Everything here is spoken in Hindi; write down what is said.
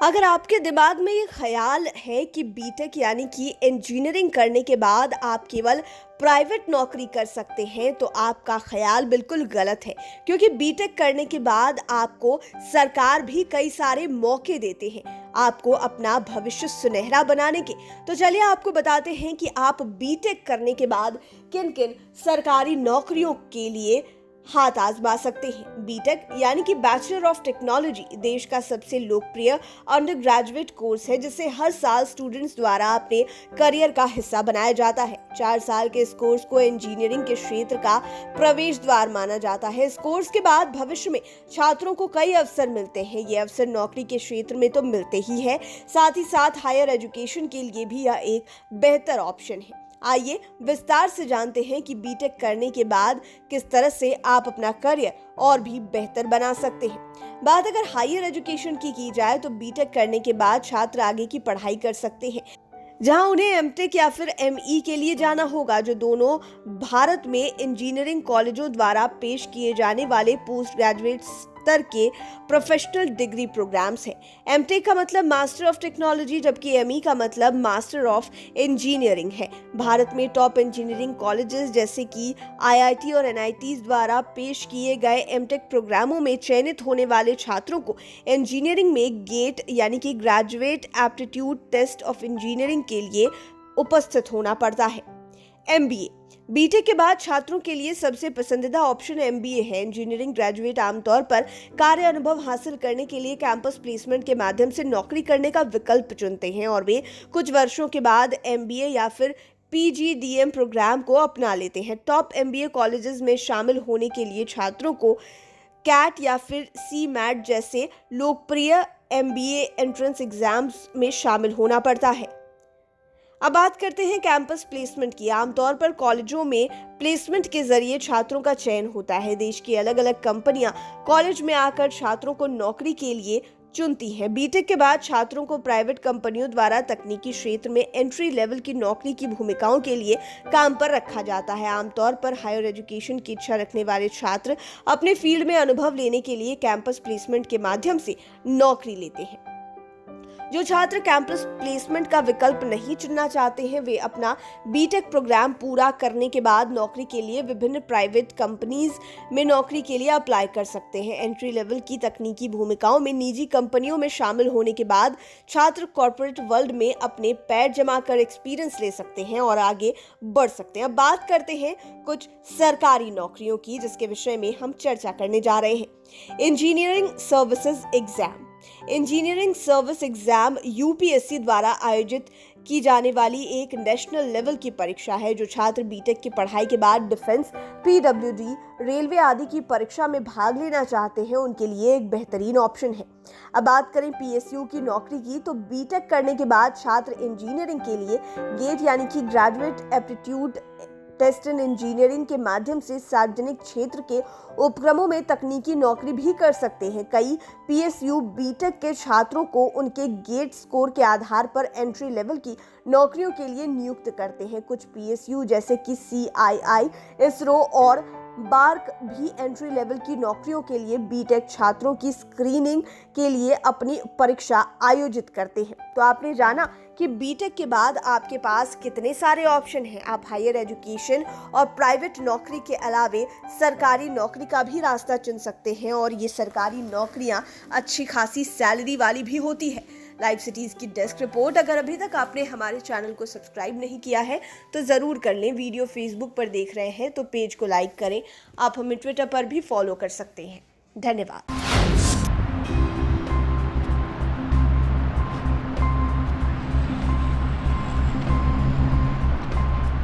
अगर आपके दिमाग में ये ख्याल है कि बीटेक यानी कि इंजीनियरिंग करने के बाद आप केवल प्राइवेट नौकरी कर सकते हैं तो आपका ख्याल बिल्कुल गलत है। क्योंकि बीटेक करने के बाद आपको सरकार भी कई सारे मौके देते हैं आपको अपना भविष्य सुनहरा बनाने के। तो चलिए आपको बताते हैं कि आप बीटेक करने के बाद किन किन सरकारी नौकरियों के लिए हाथ आजमा सकते हैं। बीटेक यानी कि बैचलर ऑफ टेक्नोलॉजी देश का सबसे लोकप्रिय अंडर ग्रेजुएट कोर्स है जिसे हर साल स्टूडेंट्स द्वारा अपने करियर का हिस्सा बनाया जाता है। 4 साल के इस कोर्स को इंजीनियरिंग के क्षेत्र का प्रवेश द्वार माना जाता है। इस कोर्स के बाद भविष्य में छात्रों को कई अवसर मिलते हैं। ये अवसर नौकरी के क्षेत्र में तो मिलते ही है, साथ ही साथ हायर एजुकेशन के लिए भी यह एक बेहतर ऑप्शन है। आइए विस्तार से जानते हैं कि बीटेक करने के बाद किस तरह से आप अपना करियर और भी बेहतर बना सकते हैं। बात अगर हायर एजुकेशन की जाए तो बीटेक करने के बाद छात्र आगे की पढ़ाई कर सकते हैं, जहां उन्हें एमटेक या फिर एमई के लिए जाना होगा, जो दोनों भारत में इंजीनियरिंग कॉलेजों द्वारा पेश किए जाने वाले पोस्ट ग्रेजुएट स्तर के प्रोफेशनल डिग्री प्रोग्राम्स हैं। एमटेक का मतलब मास्टर ऑफ टेक्नोलॉजी, जबकि एमई का मतलब मास्टर ऑफ इंजीनियरिंग है। भारत में टॉप इंजीनियरिंग कॉलेजेस जैसे कि आईआईटी और एनआईटीज द्वारा पेश किए गए एमटेक प्रोग्रामों में चयनित होने वाले छात्रों को इंजीनियरिंग में गेट यानी कि graduate aptitude test of engineering के लिए उपस्थित होना पड़ता है। एमबीए बीटेक के बाद छात्रों के लिए सबसे पसंदीदा ऑप्शन एमबीए है। इंजीनियरिंग ग्रेजुएट आमतौर पर कार्य अनुभव हासिल करने के लिए कैंपस प्लेसमेंट के माध्यम से नौकरी करने का विकल्प चुनते हैं और वे कुछ वर्षों के बाद एमबीए या फिर पीजीडीएम प्रोग्राम को अपना लेते हैं। टॉप एमबीए कॉलेजेस में शामिल होने के लिए छात्रों को कैट या फिर सीमैट जैसे लोकप्रिय एमबीए एंट्रेंस एग्जाम्स में शामिल होना पड़ता है। अब बात करते हैं कैंपस प्लेसमेंट की। आमतौर पर कॉलेजों में प्लेसमेंट के जरिए छात्रों का चयन होता है। देश की अलग अलग कंपनियां कॉलेज में आकर छात्रों को नौकरी के लिए चुनती हैं। बीटेक के बाद छात्रों को प्राइवेट कंपनियों द्वारा तकनीकी क्षेत्र में एंट्री लेवल की नौकरी की भूमिकाओं के लिए काम पर रखा जाता है। आमतौर पर हायर एजुकेशन की इच्छा रखने वाले छात्र अपने फील्ड में अनुभव लेने के लिए कैंपस प्लेसमेंट के माध्यम से नौकरी लेते हैं। जो छात्र कैंपस प्लेसमेंट का विकल्प नहीं चुनना चाहते हैं, वे अपना बीटेक प्रोग्राम पूरा करने के बाद नौकरी के लिए विभिन्न प्राइवेट कंपनीज में नौकरी के लिए अप्लाई कर सकते हैं। एंट्री लेवल की तकनीकी भूमिकाओं में निजी कंपनियों में शामिल होने के बाद छात्र कॉर्पोरेट वर्ल्ड में अपने पैर जमा कर एक्सपीरियंस ले सकते हैं और आगे बढ़ सकते हैं। अब बात करते हैं कुछ सरकारी नौकरियों की, जिसके विषय में हम चर्चा करने जा रहे हैं। Engineering services exam. Engineering service exam UPSC द्वारा आयोजित की जाने वाली एक नेशनल लेवल की परीक्षा है। जो छात्र बीटेक की पढ़ाई के बाद डिफेंस, पीडब्ल्यूडी, रेलवे आदि की परीक्षा में भाग लेना चाहते हैं, उनके लिए एक बेहतरीन ऑप्शन है। अब बात करें पीएसयू की नौकरी की, तो बीटेक करने के बाद छात्र इंजीनियरिंग के लिए गेट यानी कि graduate aptitude test in engineering के माध्यम से सार्वजनिक क्षेत्र के उपक्रमों में तकनीकी नौकरी भी कर सकते हैं। कई पीएसयू बीटेक के छात्रों को उनके गेट स्कोर के आधार पर एंट्री लेवल की नौकरियों के लिए नियुक्त करते हैं। कुछ पीएसयू जैसे कि सीआईआई, इसरो और बार्क भी एंट्री लेवल की नौकरियों के लिए बीटेक छात्रों की स्क्रीनिंग के लिए अपनी परीक्षा आयोजित करते हैं। तो आपने जाना कि बीटेक के बाद आपके पास कितने सारे ऑप्शन हैं। आप हायर एजुकेशन और प्राइवेट नौकरी के अलावे सरकारी नौकरी का भी रास्ता चुन सकते हैं और ये सरकारी नौकरियां अच्छी खासी सैलरी वाली भी होती है। लाइव सिटीज की डेस्क रिपोर्ट। अगर अभी तक आपने हमारे चैनल को सब्सक्राइब नहीं किया है तो ज़रूर कर लें। वीडियो फेसबुक पर देख रहे हैं तो पेज को लाइक करें। आप हमें ट्विटर पर भी फॉलो कर सकते हैं। धन्यवाद।